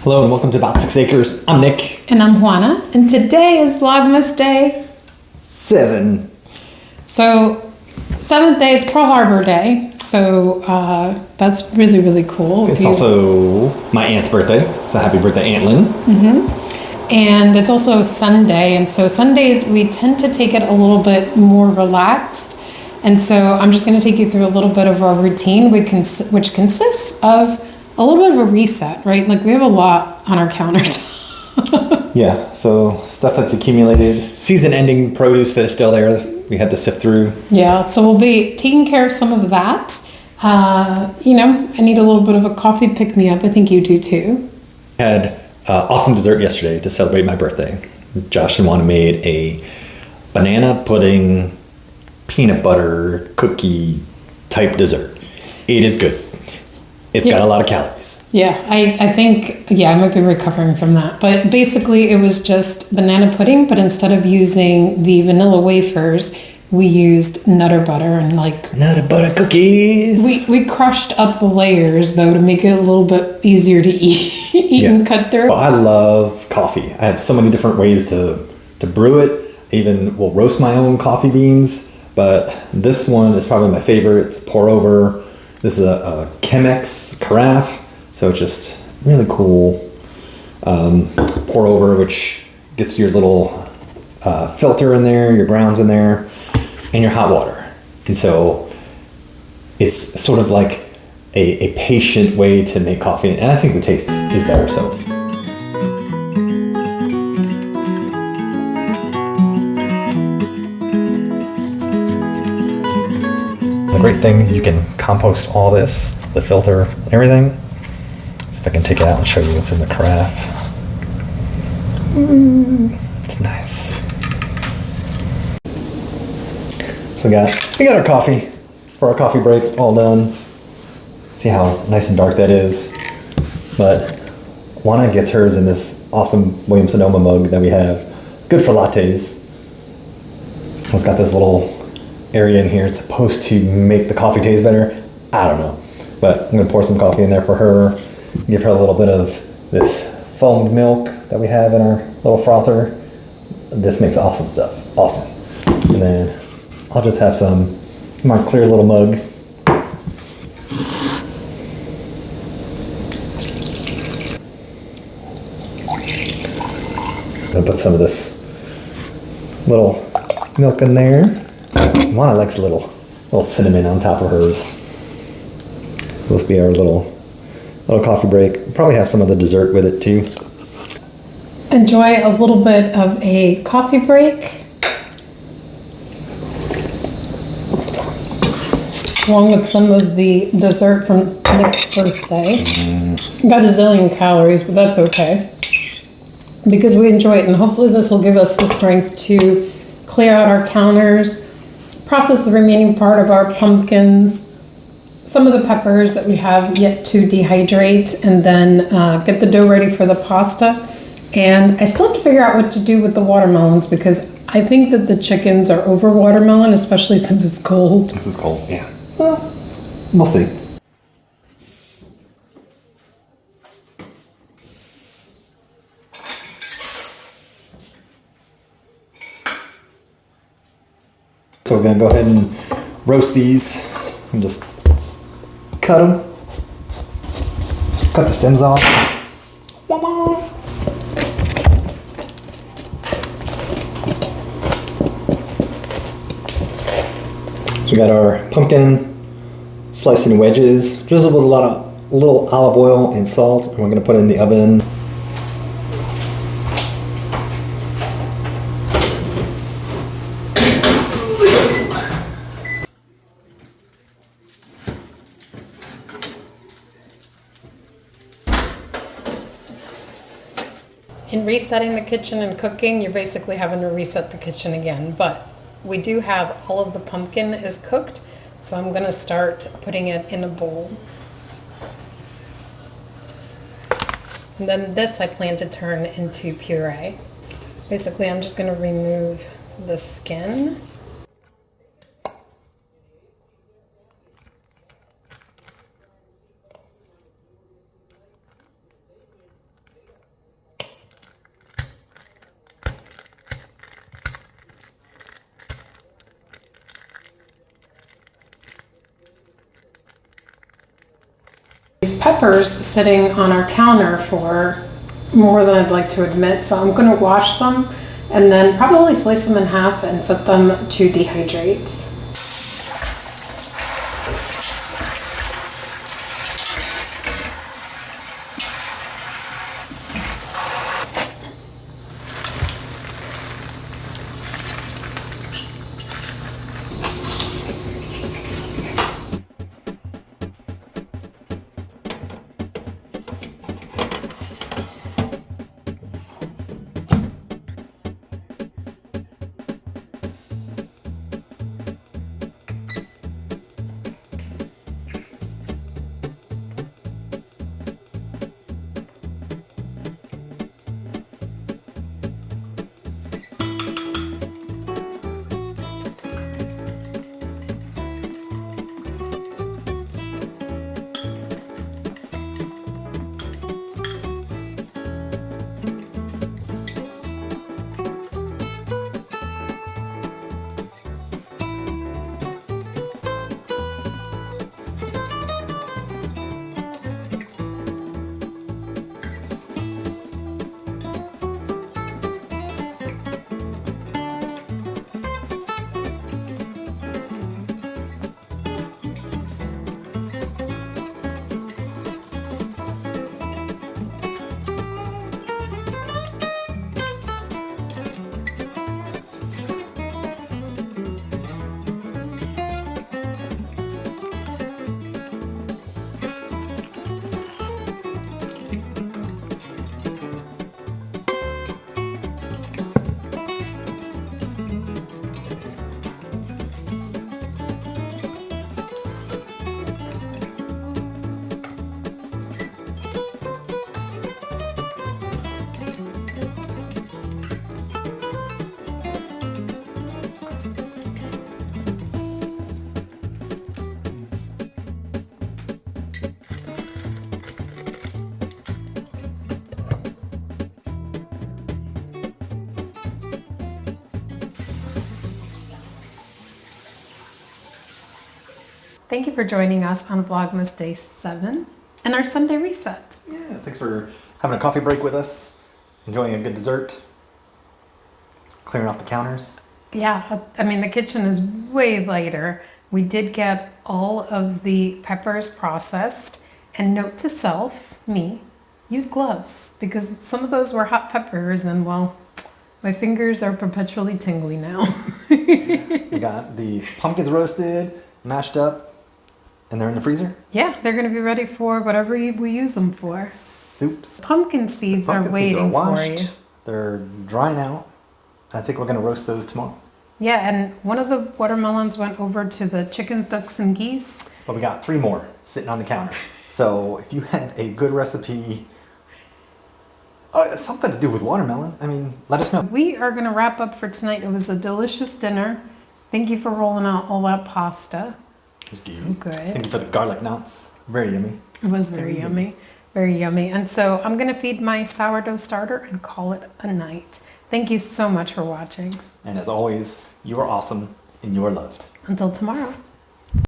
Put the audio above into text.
Hello and welcome to About 6 Acres. I'm Nick. And I'm Juana. And today is Vlogmas Day 7. So, 7th day, it's Pearl Harbor Day. So, that's really, really cool. It's also my aunt's birthday. So happy birthday, Aunt Lynn. And it's also Sunday. And so, Sundays, we tend to take it a little bit more relaxed. And so, I'm just going to take you through a little bit of our routine, which consists of a little bit of a reset, right? Like we have a lot on our countertop. Yeah, so stuff that's accumulated. Season-ending produce that is still there. We had to sift through. Yeah, so we'll be taking care of some of that. I need a little bit of a coffee pick-me-up. I think you do too. Had awesome dessert yesterday to celebrate my birthday. Josh and Juana made a banana pudding, peanut butter, cookie type dessert. It is good. It's got a lot of calories. Yeah, I think, I might be recovering from that. But basically, it was just banana pudding, but instead of using the vanilla wafers, we used Nutter Butter and Nutter Butter cookies. We crushed up the layers, though, to make it a little bit easier to eat and cut through. Well, I love coffee. I have so many different ways to brew it. I even will roast my own coffee beans. But this one is probably my favorite. It's pour over. This is a Chemex carafe, so it's just really cool. Pour over, which gets your little filter in there, your browns in there, and your hot water. And so it's sort of like a patient way to make coffee, and I think the taste is better. So. The great thing, you can compost all this, the filter, everything. See if I can take it out and show you what's in the carafe. It's nice. So we got our coffee for our coffee break all done. See how nice and dark that is. But Juana gets hers in this awesome Williams-Sonoma mug that we have. It's good for lattes. It's got this little area in here. It's supposed to make the coffee taste better. I don't know. But I'm going to pour some coffee in there for her. Give her a little bit of this foamed milk that we have in our little frother. This makes awesome stuff. Awesome. And then I'll just have some in my clear little mug. I'm going to put some of this little milk in there. Juana likes a little cinnamon on top of hers. This will be our little coffee break. We'll probably have some of the dessert with it too. Enjoy a little bit of a coffee break, along with some of the dessert from Nick's birthday. Got a zillion calories, but that's okay, because we enjoy it, and hopefully this will give us the strength to clear out our counters, process the remaining part of our pumpkins, some of the peppers that we have yet to dehydrate, and then get the dough ready for the pasta. And I still have to figure out what to do with the watermelons, because I think that the chickens are over watermelon, especially since it's cold. This is cold, yeah. Well, we'll see. So we're gonna go ahead and roast these and just cut them. Cut the stems off. So we got our pumpkin sliced in wedges, drizzled with a little olive oil and salt, and we're gonna put it in the oven. In resetting the kitchen and cooking, you're basically having to reset the kitchen again. But we do have all of the pumpkin is cooked, so I'm going to start putting it in a bowl. And then this I plan to turn into puree. Basically, I'm just going to remove the skin. These peppers sitting on our counter for more than I'd like to admit, so I'm gonna wash them and then probably slice them in half and set them to dehydrate. Thank you for joining us on Vlogmas Day 7 and our Sunday reset. Yeah, thanks for having a coffee break with us, enjoying a good dessert, clearing off the counters. Yeah, I mean, the kitchen is way lighter. We did get all of the peppers processed. And note to self, me, use gloves because some of those were hot peppers and, well, my fingers are perpetually tingly now. We got the pumpkins roasted, mashed up, and they're in the freezer? Yeah, they're going to be ready for whatever we use them for. Soups. Pumpkin seeds are waiting for you. They're drying out. I think we're going to roast those tomorrow. Yeah, and one of the watermelons went over to the chickens, ducks, and geese. But we got 3 more sitting on the counter. So if you had a good recipe, something to do with watermelon, I mean, let us know. We are going to wrap up for tonight. It was a delicious dinner. Thank you for rolling out all that pasta. So good. Thank you for the garlic knots. Very yummy. It was very yummy. Very yummy. And so I'm going to feed my sourdough starter and call it a night. Thank you so much for watching. And as always, you are awesome and you are loved. Until tomorrow.